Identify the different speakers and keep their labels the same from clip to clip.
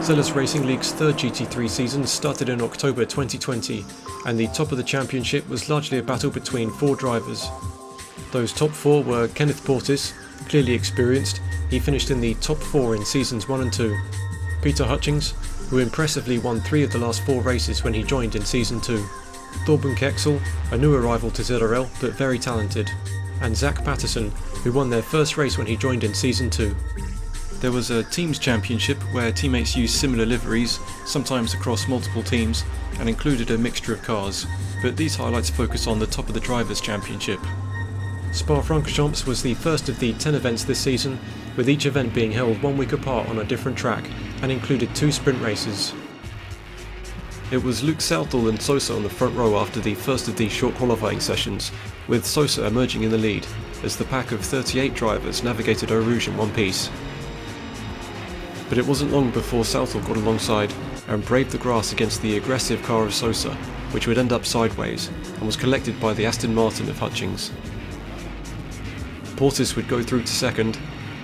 Speaker 1: Zealous Racing League's third GT3 season started in October 2020, and the top of the championship was largely a battle between four drivers. Those top four were Kenneth Portis, clearly experienced. He finished in the top four in seasons 1 and 2. Peter Hutchings, who impressively won 3 of the last 4 races when he joined in season 2. Thorben Kexel, a new arrival to ZRL but very talented. And Zach Patterson, who won their first race when he joined in season 2.
Speaker 2: There was a teams championship where teammates used similar liveries, sometimes across multiple teams, and included a mixture of cars, but these highlights focus on the top of the drivers championship.
Speaker 1: Spa-Francorchamps was the first of the 10 events this season, with each event being held 1 week apart on a different track, and included 2 sprint races. It was Luke Southall and Sosa on the front row after the first of these short qualifying sessions, with Sosa emerging in the lead, as the pack of 38 drivers navigated Eau Rouge in one piece. But it wasn't long before Southall got alongside and braved the grass against the aggressive car of Sosa, which would end up sideways, and was collected by the Aston Martin of Hutchings. Portis would go through to second,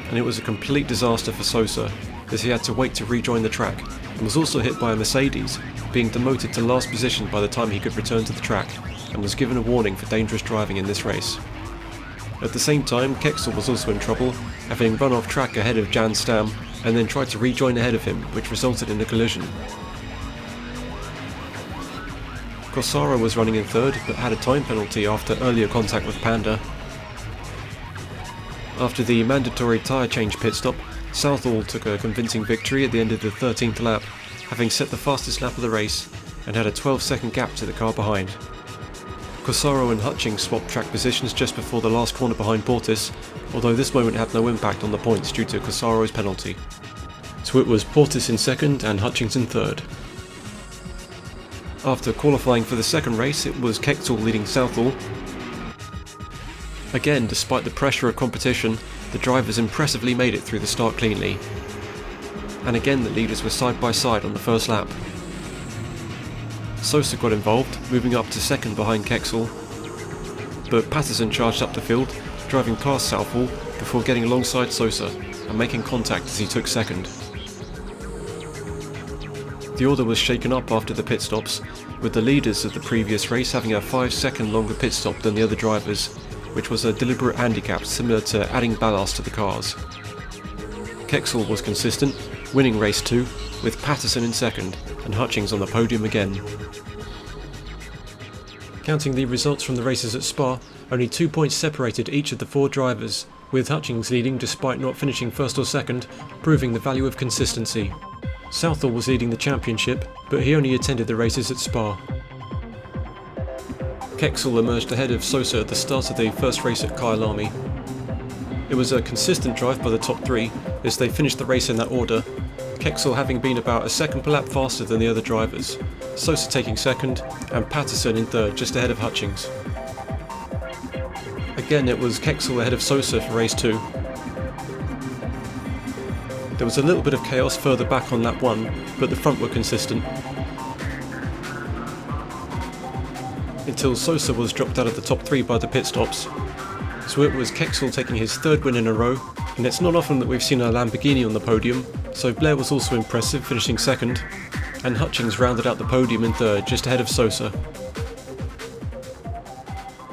Speaker 1: and it was a complete disaster for Sosa, as he had to wait to rejoin the track, and was also hit by a Mercedes, being demoted to last position by the time he could return to the track, and was given a warning for dangerous driving in this race. At the same time, Kexel was also in trouble, having run off track ahead of Jan Stam, and then tried to rejoin ahead of him, which resulted in a collision. Corsaro was running in third, but had a time penalty after earlier contact with Panda. After the mandatory tyre change pit stop, Southall took a convincing victory at the end of the 13th lap, having set the fastest lap of the race, and had a 12-second gap to the car behind. Corsaro and Hutchings swapped track positions just before the last corner behind Portis, although this moment had no impact on the points due to Corsaro's penalty. So it was Portis in second and Hutchings in third. After qualifying for the second race, it was Kexel leading Southall. Again, despite the pressure of competition, the drivers impressively made it through the start cleanly. And again the leaders were side by side on the first lap. Sosa got involved, moving up to second behind Kexel, but Patterson charged up the field, driving past Southall before getting alongside Sosa and making contact as he took second. The order was shaken up after the pit stops, with the leaders of the previous race having a 5-second longer pit stop than the other drivers, which was a deliberate handicap similar to adding ballast to the cars. Kexel was consistent, winning race 2, with Patterson in second and Hutchings on the podium again. Counting the results from the races at Spa, only 2 points separated each of the 4 drivers, with Hutchings leading despite not finishing first or second, proving the value of consistency. Southall was leading the championship, but he only attended the races at Spa. Kexel emerged ahead of Sosa at the start of the first race at Kyalami. It was a consistent drive by the top 3, as they finished the race in that order, Kexel having been about a second per lap faster than the other drivers, Sosa taking second, and Patterson in third just ahead of Hutchings. Again it was Kexel ahead of Sosa for race 2. There was a little bit of chaos further back on lap 1, but the front were consistent. Until Sosa was dropped out of the top 3 by the pit stops. So it was Kexel taking his 3rd win in a row, and it's not often that we've seen a Lamborghini on the podium, so Blair was also impressive, finishing second, and Hutchings rounded out the podium in third, just ahead of Sosa.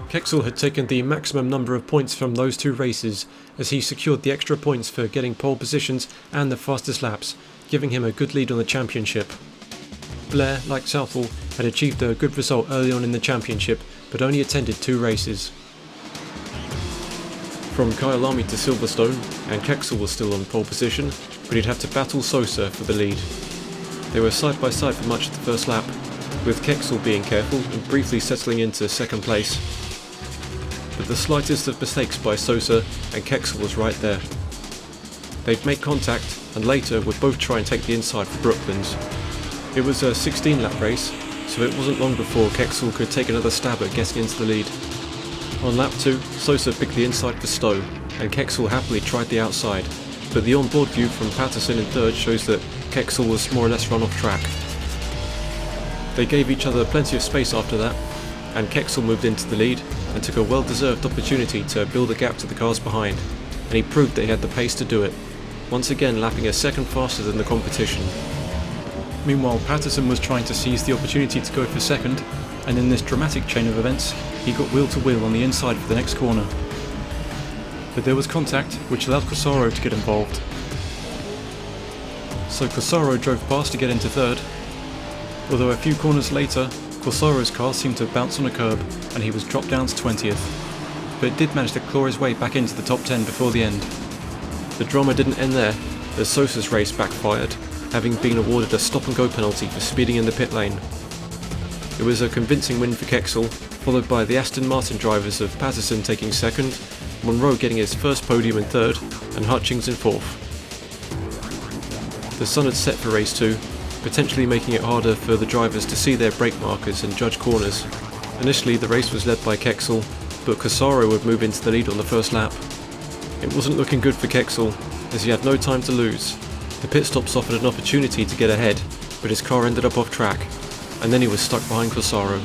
Speaker 1: Kexel had taken the maximum number of points from those 2 races, as he secured the extra points for getting pole positions and the fastest laps, giving him a good lead on the championship. Blair, like Southall, had achieved a good result early on in the championship, but only attended 2 races. From Kyalami to Silverstone, and Kexel was still on pole position, but he'd have to battle Sosa for the lead. They were side by side for much of the first lap, with Kexel being careful and briefly settling into second place. But the slightest of mistakes by Sosa, and Kexel was right there. They'd make contact, and later would both try and take the inside for Brooklands. It was a 16-lap race, so it wasn't long before Kexel could take another stab at getting into the lead. On lap 2, Sosa picked the inside for Stowe, and Kexel happily tried the outside, but the onboard view from Patterson in third shows that Kexel was more or less run off track. They gave each other plenty of space after that, and Kexel moved into the lead and took a well-deserved opportunity to build a gap to the cars behind, and he proved that he had the pace to do it, once again lapping a second faster than the competition.
Speaker 2: Meanwhile, Patterson was trying to seize the opportunity to go for second, and in this dramatic chain of events, he got wheel to wheel on the inside for the next corner. But there was contact, which allowed Corsaro to get involved. So Corsaro drove past to get into third, although a few corners later, Corsaro's car seemed to bounce on a curb and he was dropped down to 20th, but did manage to claw his way back into the top 10 before the end.
Speaker 1: The drama didn't end there, as Sosa's race backfired, having been awarded a stop-and-go penalty for speeding in the pit lane. It was a convincing win for Kexel, followed by the Aston Martin drivers of Patterson taking second, Monroe getting his first podium in third, and Hutchings in fourth. The sun had set for race 2, potentially making it harder for the drivers to see their brake markers and judge corners. Initially the race was led by Kexel, but Corsaro would move into the lead on the first lap. It wasn't looking good for Kexel, as he had no time to lose. The pit stops offered an opportunity to get ahead, but his car ended up off track, and then he was stuck behind Corsaro.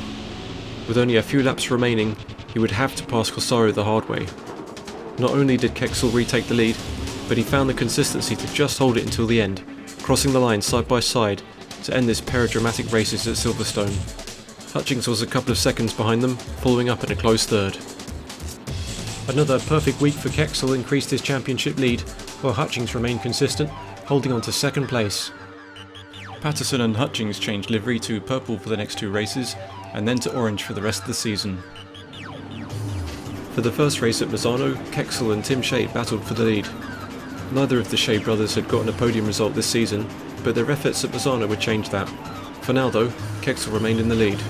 Speaker 1: With only a few laps remaining, he would have to pass Corsaro the hard way. Not only did Kexel retake the lead, but he found the consistency to just hold it until the end, crossing the line side by side to end this pair of dramatic races at Silverstone. Hutchings was a couple of seconds behind them, following up in a close third. Another perfect week for Kexel increased his championship lead, while Hutchings remained consistent, holding on to second place.
Speaker 2: Patterson and Hutchings changed livery to purple for the next 2 races, and then to orange for the rest of the season.
Speaker 1: For the first race at Misano, Kexel and Tim Shea battled for the lead. Neither of the Shea brothers had gotten a podium result this season, but their efforts at Misano would change that. For now though, Kexel remained in the lead.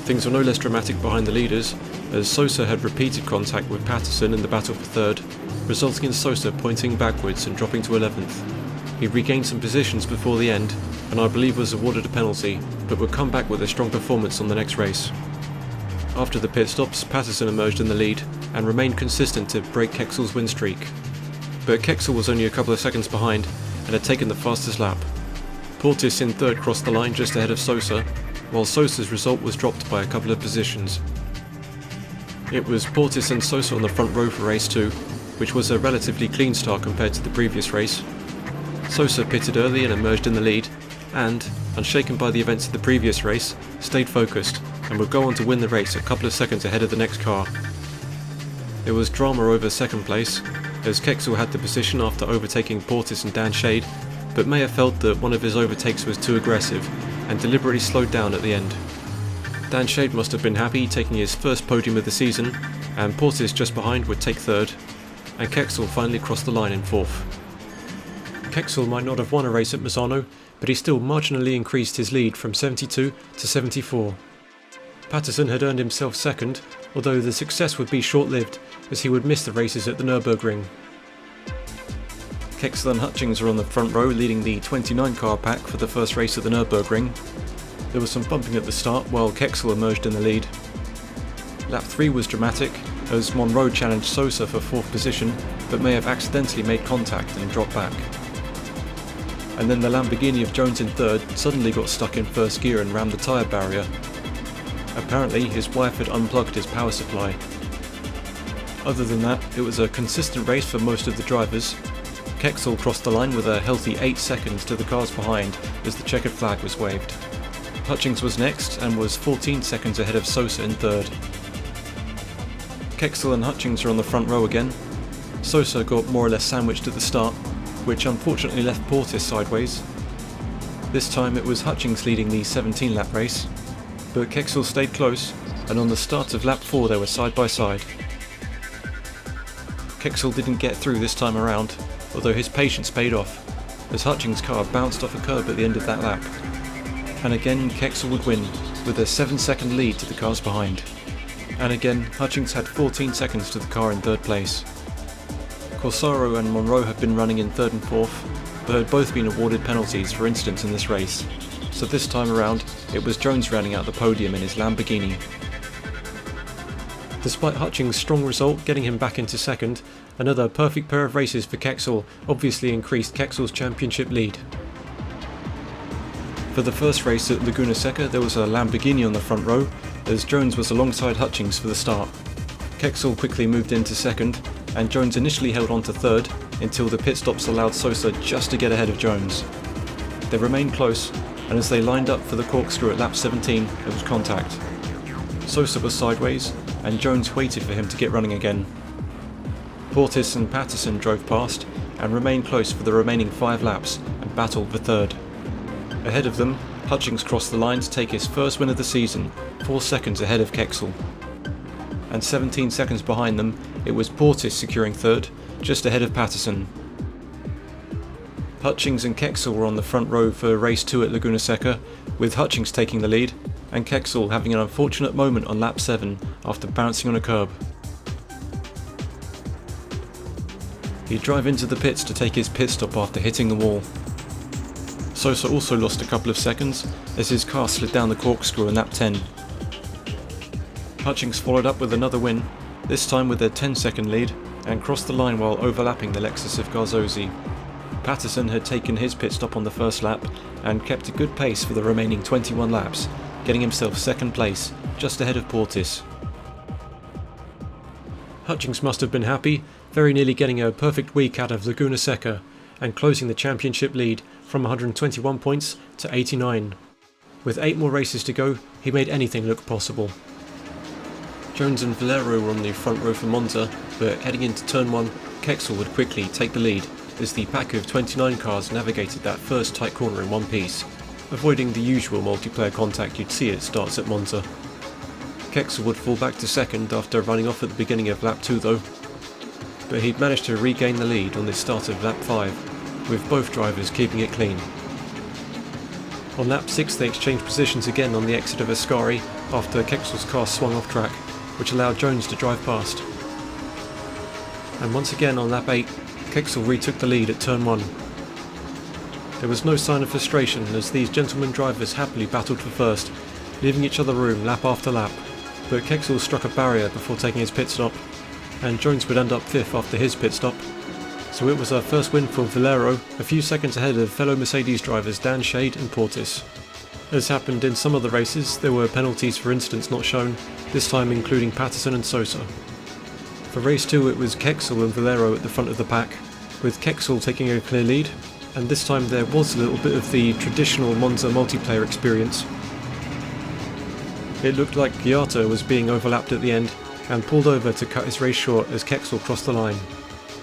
Speaker 1: Things were no less dramatic behind the leaders, as Sosa had repeated contact with Patterson in the battle for third, resulting in Sosa pointing backwards and dropping to 11th. He regained some positions before the end, and I believe was awarded a penalty, but would come back with a strong performance on the next race. After the pit stops, Patterson emerged in the lead, and remained consistent to break Kexel's win streak. But Kexel was only a couple of seconds behind, and had taken the fastest lap. Portis in third crossed the line just ahead of Sosa, while Sosa's result was dropped by a couple of positions. It was Portis and Sosa on the front row for race 2, which was a relatively clean start compared to the previous race. Sosa pitted early and emerged in the lead, and, unshaken by the events of the previous race, stayed focused, and would go on to win the race a couple of seconds ahead of the next car. There was drama over second place, as Kexel had the position after overtaking Portis and Dan Shade, but may have felt that one of his overtakes was too aggressive, and deliberately slowed down at the end. Dan Shade must have been happy taking his first podium of the season, and Portis just behind would take third, and Kexel finally crossed the line in fourth. Kexel might not have won a race at Misano, but he still marginally increased his lead from 72 to 74. Patterson had earned himself second, although the success would be short-lived, as he would miss the races at the Nürburgring. Kexel and Hutchings were on the front row leading the 29 car pack for the first race at the Nürburgring. There was some bumping at the start while Kexel emerged in the lead. Lap 3 was dramatic, as Monroe challenged Sosa for 4th position, but may have accidentally made contact and dropped back. And then the Lamborghini of Jones in third suddenly got stuck in first gear and rammed the tyre barrier. Apparently his wife had unplugged his power supply. Other than that, it was a consistent race for most of the drivers. Kexel crossed the line with a healthy 8 seconds to the cars behind as the checkered flag was waved. Hutchings was next and was 14 seconds ahead of Sosa in third. Kexel and Hutchings were on the front row again. Sosa got more or less sandwiched at the start, which unfortunately left Portis sideways. This time it was Hutchings leading the 17-lap race, but Kexel stayed close, and on the start of lap 4 they were side by side. Kexel didn't get through this time around, although his patience paid off, as Hutchings' car bounced off a curb at the end of that lap. And again Kexel would win, with a 7-second lead to the cars behind. And again Hutchings had 14 seconds to the car in third place. Corsaro and Monroe had been running in third and fourth, but had both been awarded penalties for incidents in this race, so this time around it was Jones rounding out the podium in his Lamborghini. Despite Hutchings' strong result getting him back into second, another perfect pair of races for Kexel obviously increased Kexel's championship lead. For the first race at Laguna Seca there was a Lamborghini on the front row, as Jones was alongside Hutchings for the start. Kexel quickly moved into second, and Jones initially held on to third until the pit stops allowed Sosa just to get ahead of Jones. They remained close,
Speaker 2: and as they lined up for the corkscrew at lap 17, it was contact. Sosa was sideways, and Jones waited for him to get running again. Portis and Patterson drove past, and remained close for the remaining 5 laps, and battled for third. Ahead of them, Hutchings crossed the line to take his first win of the season, 4 seconds ahead of Kexel. And 17 seconds behind them, it was Portis securing third, just ahead of Patterson. Hutchings and Kexel were on the front row for race 2 at Laguna Seca, with Hutchings taking the lead, and Kexel having an unfortunate moment on lap 7 after bouncing on a curb. He'd drive into the pits to take his pit stop after hitting the wall. Sosa also lost a couple of seconds as his car slid down the corkscrew in lap 10. Hutchings followed up with another win, this time with a 10-second lead, and crossed the line while overlapping the Lexus of Garzosi. Patterson had taken his pit stop on the first lap and kept a good pace for the remaining 21 laps, getting himself second place, just ahead of Portis. Hutchings must have been happy, very nearly getting a perfect week out of Laguna Seca and closing the championship lead from 121 points to 89. With 8 more races to go, he made anything look possible. Jones and Valero were on the front row for Monza, but heading into turn 1, Kexel would quickly take the lead as the pack of 29 cars navigated that first tight corner in one piece, avoiding the usual multiplayer contact you'd see at starts at Monza. Kexel would fall back to second after running off at the beginning of lap 2 though, but he'd managed to regain the lead on the start of lap 5, with both drivers keeping it clean. On lap 6 they exchanged positions again on the exit of Ascari after Kexel's car swung off track, which allowed Jones to drive past. And once again on lap 8, Kexel retook the lead at turn 1. There was no sign of frustration as these gentleman drivers happily battled for first, leaving each other room lap after lap, but Kexel struck a barrier before taking his pit stop, and Jones would end up 5th after his pit stop. So it was our first win for Valero, a few seconds ahead of fellow Mercedes drivers Dan Shade and Portis. As happened in some other races, there were penalties for incidents not shown, this time including Patterson and Sosa. For race 2 it was Kexel and Valero at the front of the pack, with Kexel taking a clear lead, and this time there was a little bit of the traditional Monza multiplayer experience. It looked like Ghiata was being overlapped at the end, and pulled over to cut his race short as Kexel crossed the line.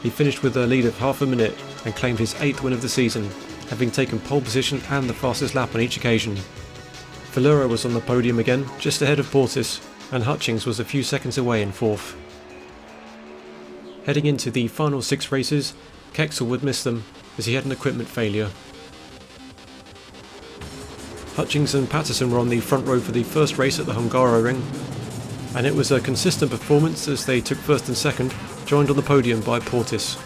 Speaker 2: He finished with a lead of half a minute and claimed his 8th win of the season, having taken pole position and the fastest lap on each occasion. Valero was on the podium again, just ahead of Portis, and Hutchings was a few seconds away in 4th. Heading into the final 6 races, Kexel would miss them as he had an equipment failure. Hutchings and Patterson were on the front row for the first race at the Hungaroring, and it was a consistent performance as they took first and second, joined on the podium by Portis.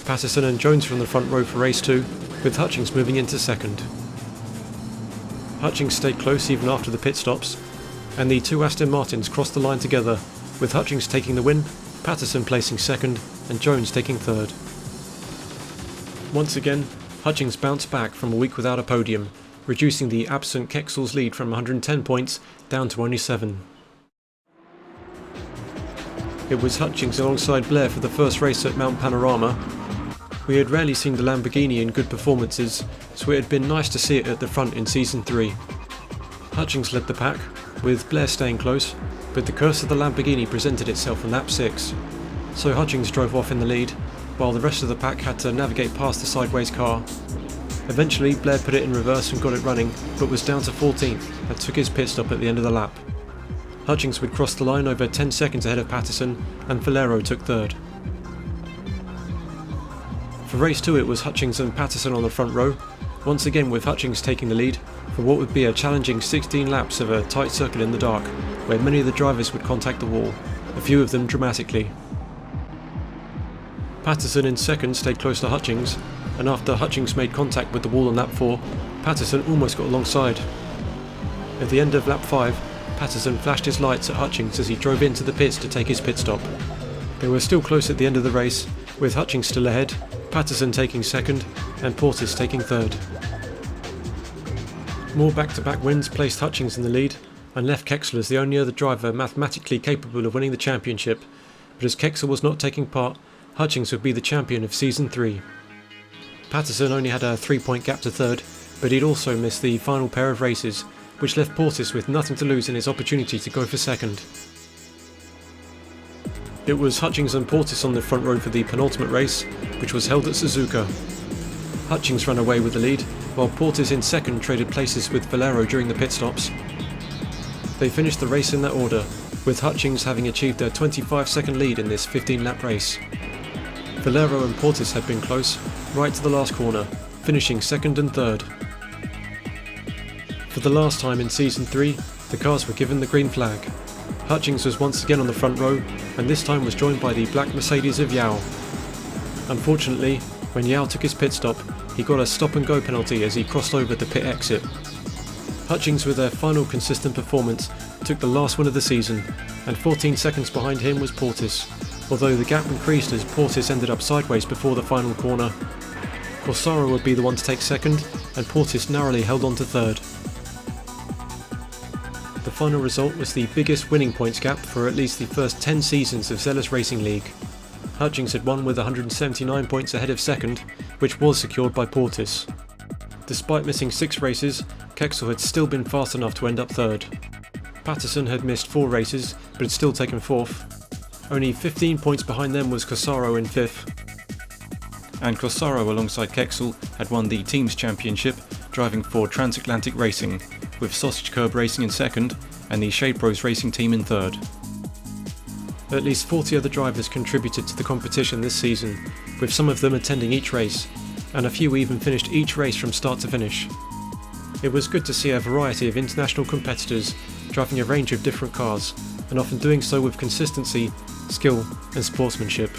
Speaker 2: Patterson and Jones were on the front row for race 2, with Hutchings moving into second. Hutchings stayed close even after the pit stops, and the 2 Aston Martins crossed the line together, with Hutchings taking the win, Patterson placing second, and Jones taking third. Once again, Hutchings bounced back from a week without a podium, reducing the absent Kexel's lead from 110 points down to only 7. It was Hutchings alongside Blair for the first race at Mount Panorama. We had rarely seen the Lamborghini in good performances, so it had been nice to see it at the front in Season 3. Hutchings led the pack, with Blair staying close, but the curse of the Lamborghini presented itself on lap 6, so Hutchings drove off in the lead, while the rest of the pack had to navigate past the sideways car. Eventually Blair put it in reverse and got it running, but was down to 14th and took his pit stop at the end of the lap. Hutchings would cross the line over 10 seconds ahead of Patterson, and Valero took third. For race 2 it was Hutchings and Patterson on the front row, once again with Hutchings taking the lead, for what would be a challenging 16 laps of a tight circuit in the dark, where many of the drivers would contact the wall, a few of them dramatically. Patterson in second stayed close to Hutchings, and after Hutchings made contact with the wall on lap 4, Patterson almost got alongside. At the end of lap 5, Patterson flashed his lights at Hutchings as he drove into the pits to take his pit stop. They were still close at the end of the race, with Hutchings still ahead, Patterson taking second, and Portis taking third. More back-to-back wins placed Hutchings in the lead, and left Kexel as the only other driver mathematically capable of winning the championship, but as Kexel was not taking part, Hutchings would be the champion of Season 3. Patterson only had a 3-point gap to third,
Speaker 1: but he'd also missed the final pair of races, which left Portis with nothing to lose in his opportunity to go for second. It was Hutchings and Portis on the front row for the penultimate race, which was held at Suzuka. Hutchings ran away with the lead, while Portis in second traded places with Valero during the pit stops. They finished the race in that order, with Hutchings having achieved a 25-second lead in this 15-lap race. Valero and Portis had been close, right to the last corner, finishing second and third. For the last time in Season 3, the cars were given the green flag. Hutchings was once again on the front row, and this time was joined by the black Mercedes of Yao. Unfortunately, when Yao took his pit stop, he got a stop-and-go penalty as he crossed over the pit exit. Hutchings, with their final consistent performance, took the last win of the season, and 14 seconds behind him was Portis, although the gap increased as Portis ended up sideways before the final corner. Corsaro would be the one to take second, and Portis narrowly held on to third. The final result was the biggest winning points gap for at least the first 10 seasons of Zealous Racing League. Hutchings had won with 179 points ahead of second, which was secured by Portis. Despite missing 6 races, Kexel had still been fast enough to end up third. Patterson had missed 4 races, but had still taken 4th. Only 15 points behind them was Corsaro in 5th. And Corsaro alongside Kexel had won the Teams Championship, driving for Transatlantic Racing, with Sausage Curb Racing in second and the Shade Bros Racing team in third. At least 40 other drivers contributed to the competition this season, with some of them attending each race, and a few even finished each race from start to finish. It was good to see a variety of international competitors driving a range of different cars, and often doing so with consistency, skill and sportsmanship.